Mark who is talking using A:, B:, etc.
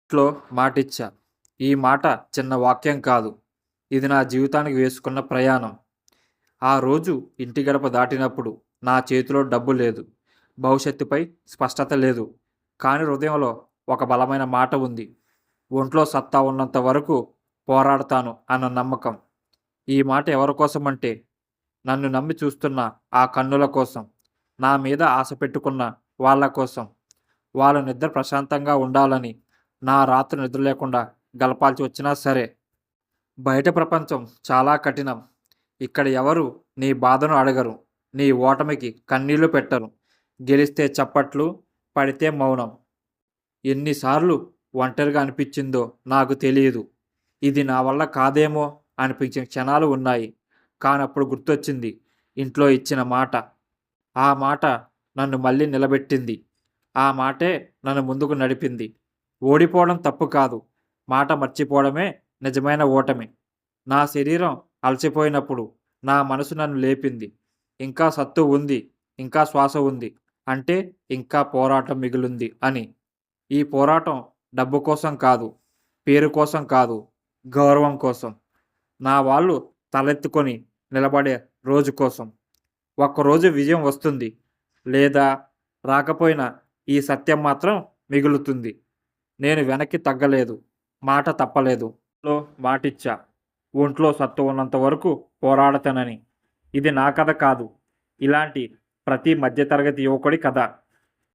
A: ఇంట్లో మాటిచ్చా. ఈ మాట చిన్న వాక్యం కాదు. ఇది నా జీవితానికి వేసుకున్న ప్రయాణం. ఆ రోజు ఇంటి గడప దాటినప్పుడు నా చేతిలో డబ్బు లేదు. భవిష్యత్తుపై స్పష్టత లేదు. కానీ హృదయంలో ఒక బలమైన మాట ఉంది. ఒంట్లో సత్తా ఉన్నంత వరకు పోరాడతాను అన్న నమ్మకం. ఈ మాట ఎవరి కోసమంటే నన్ను నమ్మి చూస్తున్న ఆ కన్నుల కోసం. నా మీద ఆశ పెట్టుకున్న వాళ్ళ కోసం. వాళ్ళ నిద్ర ప్రశాంతంగా ఉండాలని నా రాత్రి నిద్ర లేకుండా గలపాల్సి వచ్చినా సరే. బయట ప్రపంచం చాలా కఠినం. ఇక్కడ ఎవరు నీ బాధను అడగరు. నీ ఓటమికి కన్నీళ్లు పెట్టరు. గెలిస్తే చప్పట్లు, పడితే మౌనం. ఎన్నిసార్లు ఒంటరిగా అనిపించిందో నాకు తెలియదు. ఇది నా వల్ల కాదేమో అనిపించిన క్షణాలు ఉన్నాయి. కానప్పుడు గుర్తొచ్చింది ఇంట్లో ఇచ్చిన మాట. ఆ మాట నన్ను మళ్ళీ నిలబెట్టింది. ఆ మాటే నన్ను ముందుకు నడిపింది. ఓడిపోవడం తప్పు కాదు. మాట మర్చిపోవడమే నిజమైన ఓటమి. నా శరీరం అలసిపోయినప్పుడు నా మనసు నన్ను లేపింది. ఇంకా సత్తు ఉంది. ఇంకా శ్వాస ఉంది. అంటే ఇంకా పోరాటం మిగిలుంది అని. ఈ పోరాటం డబ్బు కోసం కాదు. పేరు కోసం కాదు. గౌరవం కోసం. నా వాళ్ళు తలెత్తుకొని నిలబడే రోజు కోసం. ఒక్కరోజు విజయం వస్తుంది. లేదా రాకపోయినా ఈ సత్యం మాత్రం మిగులుతుంది. నేను వెనక్కి తగ్గలేదు. మాట తప్పలేదు. లో మాటిచ్చా. ఒంట్లో సత్తు ఉన్నంత వరకు పోరాడతానని. ఇది నా కథ కాదు. ఇలాంటి ప్రతి మధ్యతరగతి యువకుడి కథ.